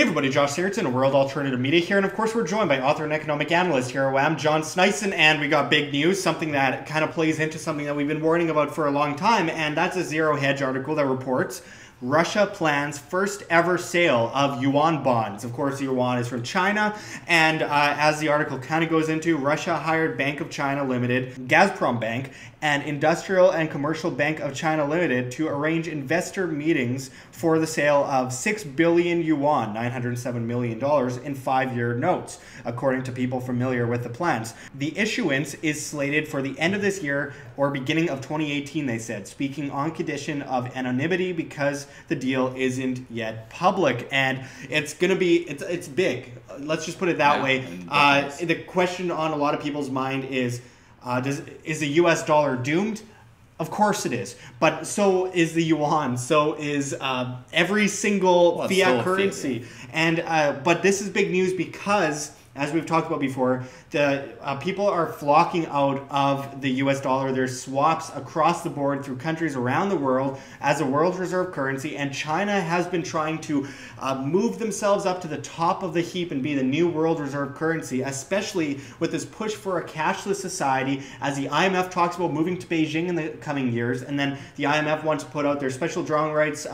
Hey everybody, Josh Siertzen, a World Alternative Media here, and of course we're joined by author and economic analyst here at WAM, John Sneisen, and we got big news, something that kind of plays into something that we've been warning about for a long time, and that's a Zero Hedge article that reports Russia plans first ever sale of Yuan bonds. Of course, the Yuan is from China, and as the article kind of goes into, Russia hired Bank of China Limited, Gazprom Bank, and Industrial and Commercial Bank of China Limited to arrange investor meetings for the sale of 6 billion yuan, $907 million, in 5-year notes, according to people familiar with the plans. The issuance is slated for the end of this year or beginning of 2018, they said, speaking on condition of anonymity because the deal isn't yet public. And it's going to be, it's big. Let's just put it that way. The question on a lot of people's mind is the US dollar doomed? Of course it is. But so is the yuan. So is every single fiat currency. And but this is big news because, as we've talked about before, the people are flocking out of the US dollar. There's swaps across the board through countries around the world as a world reserve currency, and China has been trying to move themselves up to the top of the heap and be the new world reserve currency, especially with this push for a cashless society, as the IMF talks about moving to Beijing in the coming years, and then the IMF wants to put out their special drawing rights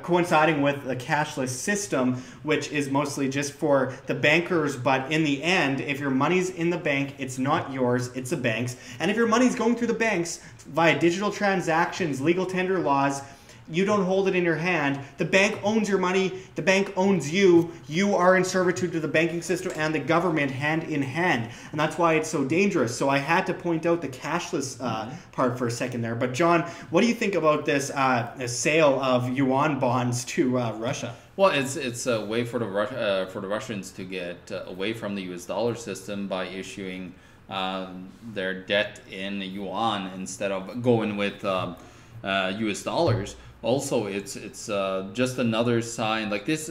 coinciding with the cashless system, which is mostly just for the bankers. But in the end, if your money's in the bank, it's not yours, it's the bank's. And if your money's going through the banks via digital transactions, legal tender laws, you don't hold it in your hand. The bank owns your money. The bank owns you. You are in servitude to the banking system and the government hand in hand. And that's why it's so dangerous. So I had to point out the cashless part for a second there. But John, what do you think about this sale of yuan bonds to Russia? Well, it's a way for the Russians to get away from the U.S. dollar system by issuing their debt in yuan instead of going with U.S. dollars. Also, it's just another sign like this.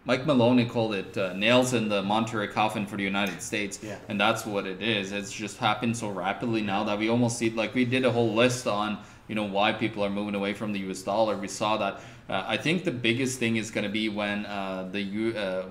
Mike Maloney called it nails in the Monterey coffin for the United States, and that's what it is. It's just happened so rapidly now that we almost see, like, we did a whole list on why people are moving away from the U.S. dollar. We saw that. I think the biggest thing is going to be when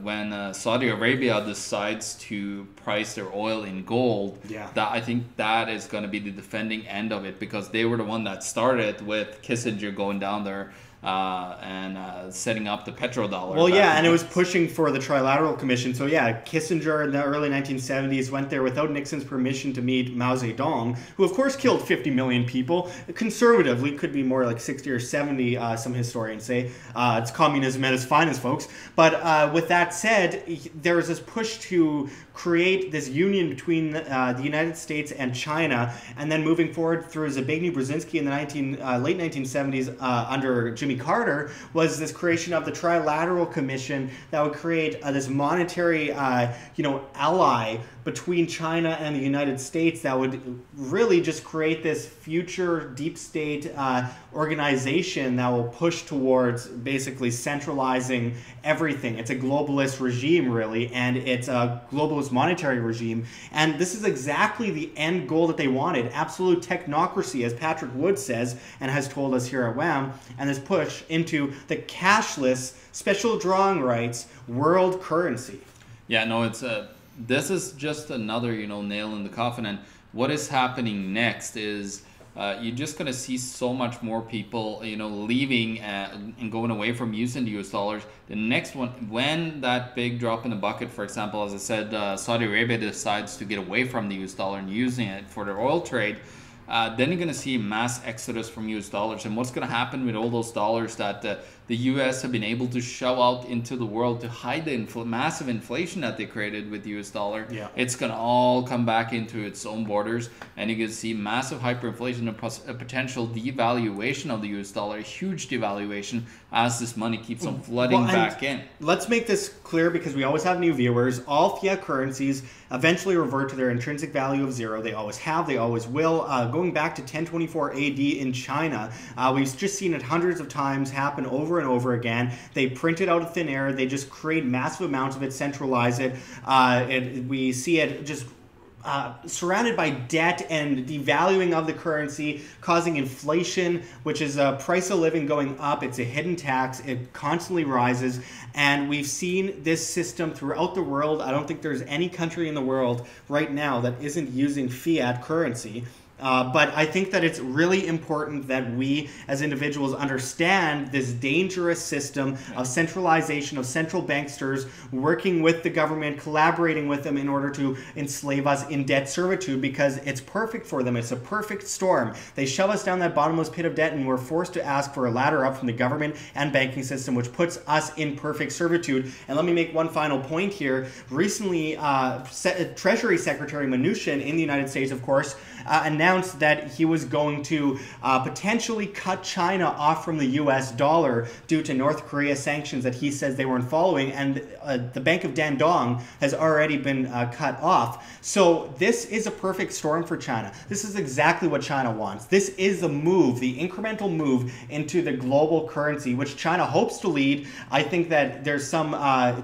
when Saudi Arabia decides to price their oil in gold. That I think that is going to be the defending end of it, because they were the one that started with Kissinger going down there and setting up the petrodollar. Well, yeah, and it was pushing for the Trilateral Commission. So yeah, Kissinger in the early 1970s went there without Nixon's permission to meet Mao Zedong, who of course killed 50 million people. Conservatively, could be more like 60 or 70, some historians say. It's communism at its finest, folks. But with that said, there was this push to create this union between the United States and China, and then moving forward through Zbigniew-Brzezinski in the late 1970s under Jimmy Carter, was this creation of the Trilateral Commission that would create this monetary ally between China and the United States that would really just create this future deep state organization that will push towards basically centralizing everything. It's a globalist regime, really, and it's a globalist monetary regime. And this is exactly the end goal that they wanted: absolute technocracy, as Patrick Wood says and has told us here at WAM, and this push into the cashless, special drawing rights world currency. Yeah, no, it's this is just another nail in the coffin. And what is happening next is you're just going to see so much more people leaving and going away from using the US dollars. The next one, when that big drop in the bucket, for example, as I said, Saudi Arabia decides to get away from the US dollar and using it for their oil trade, then you're going to see mass exodus from US dollars. And what's going to happen with all those dollars that the US have been able to shove out into the world to hide the massive inflation that they created with the US dollar? It's going to all come back into its own borders, and you're going to see massive hyperinflation and a potential devaluation of the US dollar, a huge devaluation, as this money keeps on flooding back in. Let's make this clear, because we always have new viewers. All fiat currencies eventually revert to their intrinsic value of zero. They always have, they always will. Going back to 1024 AD in China, we've just seen it hundreds of times happen over and over again. They print it out of thin air. They just create massive amounts of it, centralize it. We see it just surrounded by debt and devaluing of the currency, causing inflation, which is a price of living going up. It's a hidden tax. It constantly rises. And we've seen this system throughout the world. I don't think there's any country in the world right now that isn't using fiat currency. But I think that it's really important that we as individuals understand this dangerous system of centralization, of central banksters working with the government, collaborating with them in order to enslave us in debt servitude, because it's perfect for them. It's a perfect storm. They shove us down that bottomless pit of debt, and we're forced to ask for a ladder up from the government and banking system, which puts us in perfect servitude. And let me make one final point here. Recently, Treasury Secretary Mnuchin in the United States, of course, announced that he was going to potentially cut China off from the US dollar due to North Korea sanctions that he says they weren't following, and the Bank of Dandong has already been cut off. So this is a perfect storm for China. This is exactly what China wants. This is the move, the incremental move into the global currency, which China hopes to lead. I think that there's some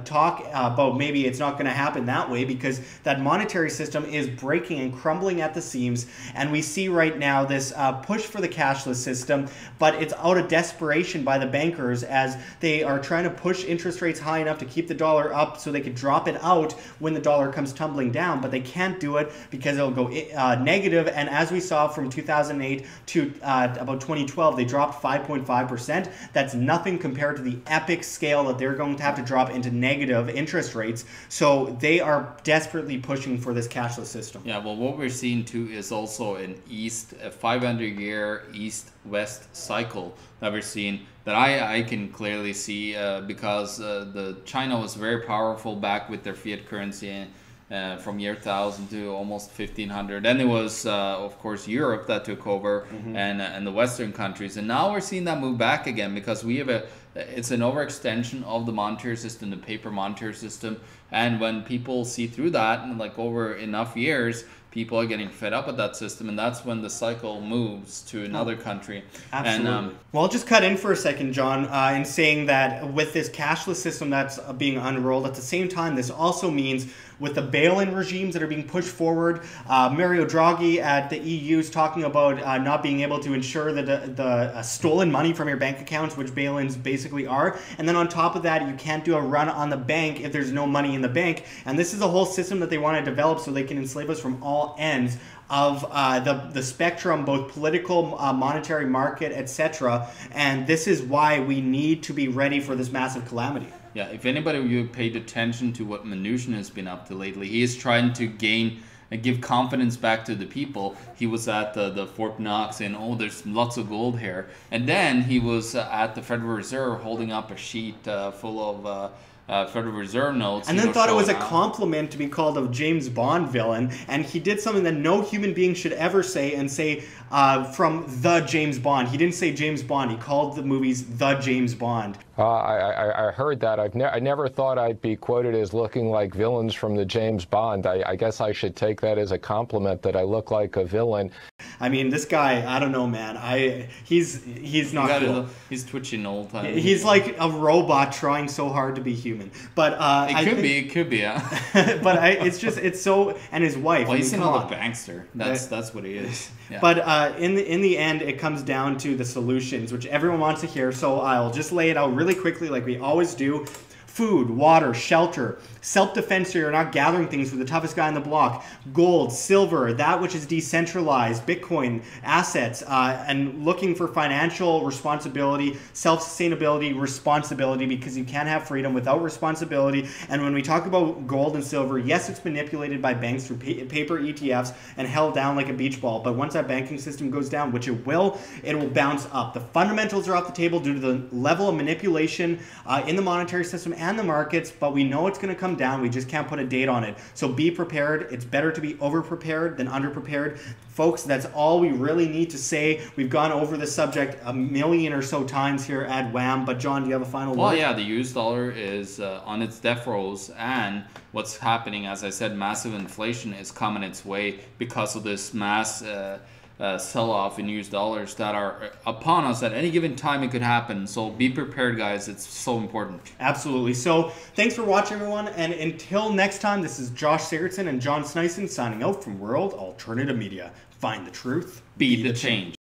talk about maybe it's not going to happen that way, because that monetary system is breaking and crumbling at the seams, and we see right now this push for the cashless system, but it's out of desperation by the bankers as they are trying to push interest rates high enough to keep the dollar up so they could drop it out when the dollar comes tumbling down, but they can't do it because it'll go negative. And as we saw from 2008 to about 2012, they dropped 5.5%. That's nothing compared to the epic scale that they're going to have to drop into negative interest rates. So they are desperately pushing for this cashless system. Yeah, well, what we're seeing too is also a 500-year east-west cycle that we're seeing, that I can clearly see because the China was very powerful back with their fiat currency from year 1000 to almost 1500. Then it was of course Europe that took over, and the Western countries, and now we're seeing that move back again because we have it's an overextension of the monetary system, the paper monetary system, and when people see through that, and like over enough years, people are getting fed up with that system, and that's when the cycle moves to another country. Absolutely. And, well, I'll just cut in for a second, John, in saying that with this cashless system that's being unrolled, at the same time, this also means with the bail-in regimes that are being pushed forward, Mario Draghi at the EU is talking about not being able to ensure that the stolen money from your bank accounts, which bail-ins basically are, and then on top of that, you can't do a run on the bank if there's no money in the bank. And this is a whole system that they want to develop so they can enslave us from all ends of the spectrum, both political, monetary, market, etc. And this is why we need to be ready for this massive calamity. Yeah, if anybody of you paid attention to what Mnuchin has been up to lately, he is trying to gain and give confidence back to the people. He was at the Fort Knox saying, oh, there's lots of gold here. And then he was at the Federal Reserve holding up a sheet full of Federal Reserve notes. And then thought it was a compliment to be called a James Bond villain. And he did something that no human being should ever say, and say from the James Bond. He didn't say James Bond. He called the movies the James Bond. I heard that. I never thought I'd be quoted as looking like villains from the James Bond. I guess I should take that as a compliment that I look like a villain. I mean, this guy, I don't know, man. He's not cool. He's twitching all the time. He's like a robot trying so hard to be human. But it could be, yeah. But it's so, and his wife. Well, he's another bankster. That's what he is. Yeah. But in the end, it comes down to the solutions, which everyone wants to hear. So I'll just lay it out really quickly, like we always do. Food, water, shelter, self-defense so you're not gathering things for the toughest guy on the block, gold, silver, that which is decentralized, Bitcoin, assets, and looking for financial responsibility, self-sustainability, responsibility, because you can't have freedom without responsibility. And when we talk about gold and silver, yes, it's manipulated by banks through paper ETFs and held down like a beach ball, but once that banking system goes down, which it will bounce up. The fundamentals are off the table due to the level of manipulation in the monetary system and the markets, but we know it's going to come down. We just can't put a date on it. So be prepared. It's better to be over-prepared than under-prepared. Folks, that's all we really need to say. We've gone over this subject a million or so times here at WHAM, but John, do you have a final word? Well, yeah, the US dollar is on its death throes, and what's happening, as I said, massive inflation is coming its way because of this mass sell-off in US dollars that are upon us at any given time. It could happen, so be prepared, guys. It's so important. Absolutely. So thanks for watching, everyone, and until next time, this is Josh Sigurdsson and John Snyson signing out from World Alternative Media. Find the truth, Be the change.